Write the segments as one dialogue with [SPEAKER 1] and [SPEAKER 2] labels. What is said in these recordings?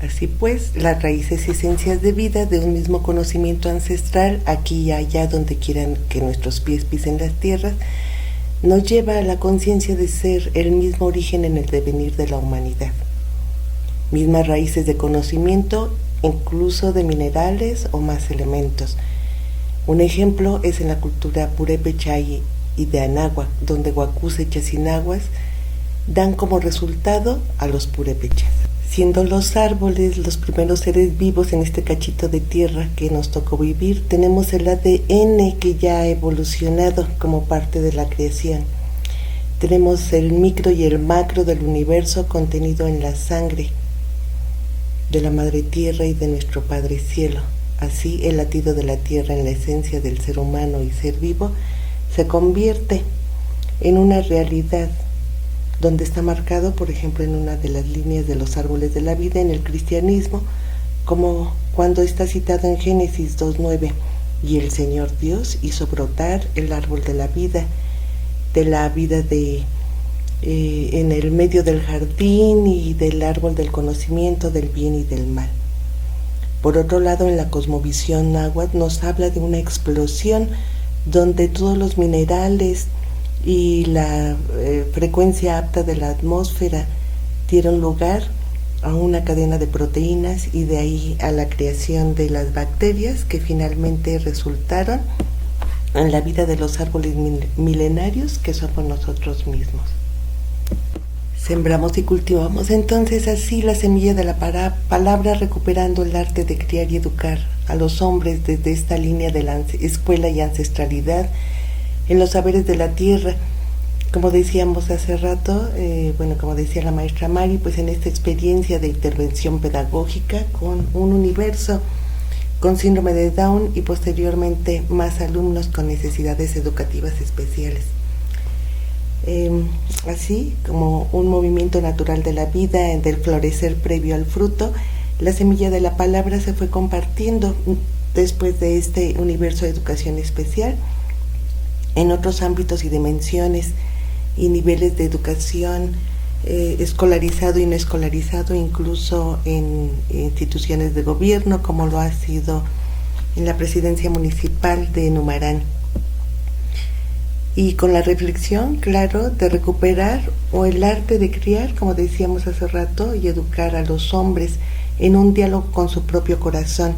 [SPEAKER 1] Así pues, las raíces y esencias de vida de un mismo conocimiento ancestral, aquí y allá donde quieran que nuestros pies pisen las tierras, nos lleva a la conciencia de ser el mismo origen en el devenir de la humanidad. Mismas raíces de conocimiento, incluso de minerales o más elementos. Un ejemplo es en la cultura purépecha y de Anáhuac, donde Huacús y Chacinahuas dan como resultado a los purépechas. Siendo los árboles los primeros seres vivos en este cachito de tierra que nos tocó vivir, tenemos el ADN que ya ha evolucionado como parte de la creación. Tenemos el micro y el macro del universo contenido en la sangre de la Madre Tierra y de nuestro Padre Cielo. Así, el latido de la tierra en la esencia del ser humano y ser vivo se convierte en una realidad donde está marcado, por ejemplo, en una de las líneas de los árboles de la vida en el cristianismo, como cuando está citado en Génesis 2:9, y el Señor Dios hizo brotar el árbol de la vida en el medio del jardín y del árbol del conocimiento del bien y del mal. Por otro lado, en la cosmovisión náhuatl nos habla de una explosión donde todos los minerales y la frecuencia apta de la atmósfera dieron lugar a una cadena de proteínas y de ahí a la creación de las bacterias que finalmente resultaron en la vida de los árboles milenarios que somos nosotros mismos. Sembramos y cultivamos entonces así la semilla de la palabra, recuperando el arte de criar y educar a los hombres desde esta línea de la escuela y ancestralidad en los saberes de la tierra. Como decíamos hace rato, como decía la maestra Mari, pues en esta experiencia de intervención pedagógica con un universo con síndrome de Down y posteriormente más alumnos con necesidades educativas especiales. Así como un movimiento natural de la vida, del florecer previo al fruto, la semilla de la palabra se fue compartiendo después de este universo de educación especial en otros ámbitos y dimensiones y niveles de educación escolarizado y no escolarizado, incluso en instituciones de gobierno, como lo ha sido en la presidencia municipal de Numarán. Y con la reflexión, claro, de recuperar o el arte de criar, como decíamos hace rato, y educar a los hombres en un diálogo con su propio corazón,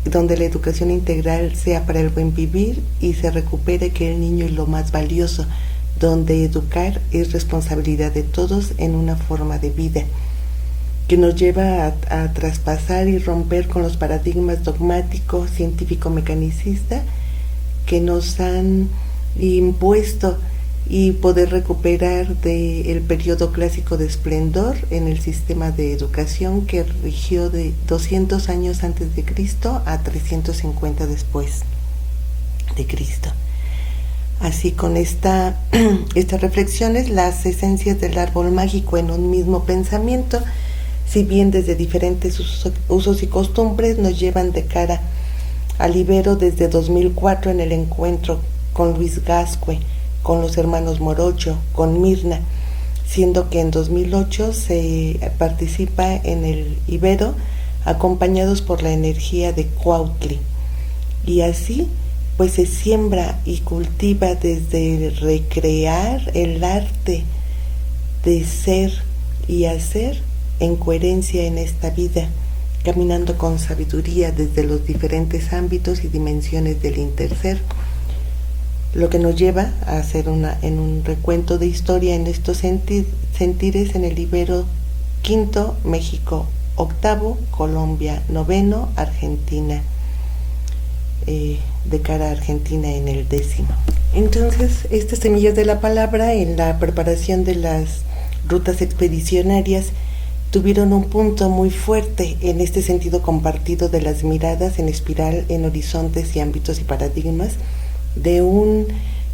[SPEAKER 1] donde la educación integral sea para el buen vivir y se recupere que el niño es lo más valioso, donde educar es responsabilidad de todos en una forma de vida que nos lleva a traspasar y romper con los paradigmas dogmáticos, científico-mecanicista que nos han impuesto y poder recuperar del periodo clásico de esplendor en el sistema de educación que rigió de 200 años antes de Cristo a 350 después de Cristo. Así, con estas reflexiones, las esencias del árbol mágico en un mismo pensamiento, si bien desde diferentes usos y costumbres, nos llevan de cara al Ibero desde 2004 en el encuentro con Luis Gascue, con los hermanos Morocho, con Mirna, siendo que en 2008 se participa en el Ibero acompañados por la energía de Cuautli. Y así pues se siembra y cultiva desde recrear el arte de ser y hacer en coherencia en esta vida, caminando con sabiduría desde los diferentes ámbitos y dimensiones del interser, lo que nos lleva a hacer en un recuento de historia en estos sentires en el Ibero quinto, México octavo, Colombia noveno, Argentina de cara a Argentina en el 10º. Entonces, estas semillas de la palabra en la preparación de las rutas expedicionarias tuvieron un punto muy fuerte en este sentido compartido de las miradas en espiral en horizontes y ámbitos y paradigmas de un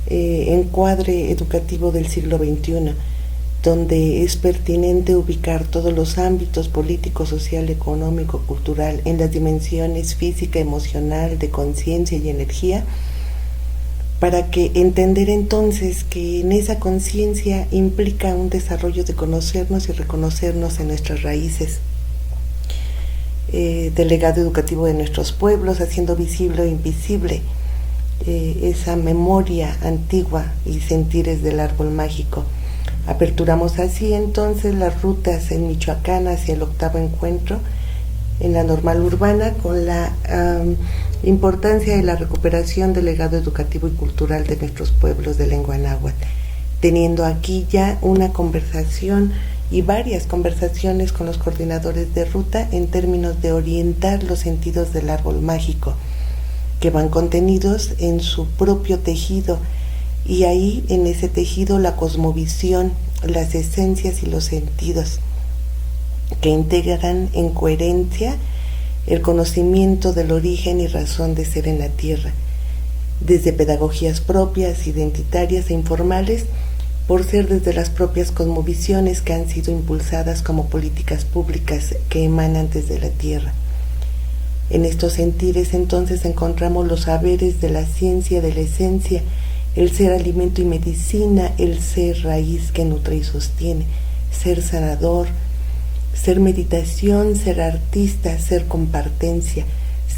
[SPEAKER 1] encuadre educativo del siglo XXI, donde es pertinente ubicar todos los ámbitos político, social, económico, cultural en las dimensiones física, emocional, de conciencia y energía, para que entender entonces que en esa conciencia implica un desarrollo de conocernos y reconocernos en nuestras raíces del legado educativo de nuestros pueblos, haciendo visible o invisible esa memoria antigua y sentires del árbol mágico. Aperturamos así entonces las rutas en Michoacán hacia el 8º encuentro en la normal urbana, con la importancia de la recuperación del legado educativo y cultural de nuestros pueblos de lengua náhuatl, teniendo aquí ya una conversación y varias conversaciones con los coordinadores de ruta en términos de orientar los sentidos del árbol mágico, que van contenidos en su propio tejido, y ahí en ese tejido la cosmovisión, las esencias y los sentidos que integran en coherencia el conocimiento del origen y razón de ser en la tierra, desde pedagogías propias, identitarias e informales, por ser desde las propias cosmovisiones que han sido impulsadas como políticas públicas que emanan desde la tierra. En estos sentires entonces encontramos los saberes de la ciencia, de la esencia, el ser alimento y medicina, el ser raíz que nutre y sostiene, ser sanador, ser meditación, ser artista, ser compartencia,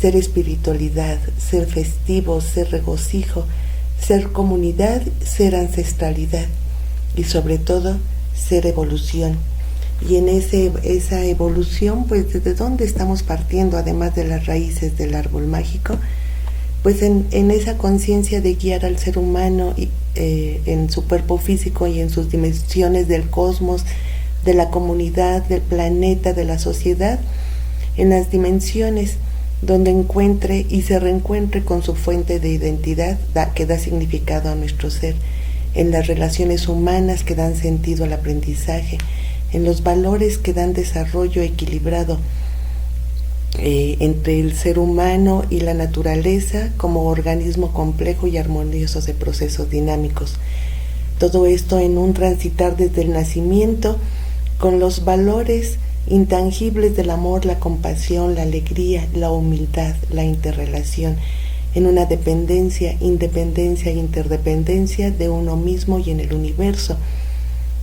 [SPEAKER 1] ser espiritualidad, ser festivo, ser regocijo, ser comunidad, ser ancestralidad y sobre todo ser evolución. Y en esa evolución, pues ¿desde dónde estamos partiendo? Además de las raíces del árbol mágico, pues en esa conciencia de guiar al ser humano en su cuerpo físico y en sus dimensiones del cosmos, de la comunidad, del planeta, de la sociedad, en las dimensiones donde encuentre y se reencuentre con su fuente de identidad que da significado a nuestro ser, en las relaciones humanas que dan sentido al aprendizaje, en los valores que dan desarrollo equilibrado entre el ser humano y la naturaleza como organismo complejo y armonioso de procesos dinámicos. Todo esto en un transitar desde el nacimiento con los valores intangibles del amor, la compasión, la alegría, la humildad, la interrelación, en una dependencia, independencia e interdependencia de uno mismo y en el universo,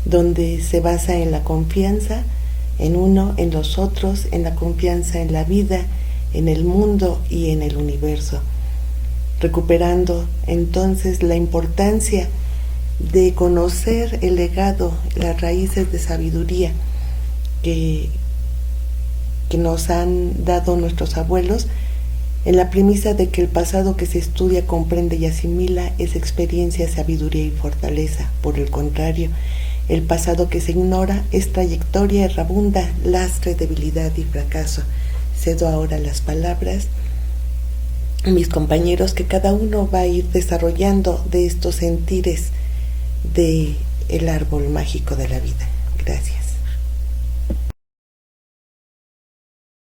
[SPEAKER 1] donde se basa en la confianza en uno, en los otros, en la confianza en la vida, en el mundo y en el universo, recuperando entonces la importancia de conocer el legado, las raíces de sabiduría que nos han dado nuestros abuelos, en la premisa de que el pasado que se estudia, comprende y asimila es experiencia, sabiduría y fortaleza. Por el contrario, el pasado que se ignora es trayectoria errabunda, lastre, debilidad y fracaso. Cedo ahora las palabras a mis compañeros, que cada uno va a ir desarrollando de estos sentires de el árbol mágico de la vida. Gracias.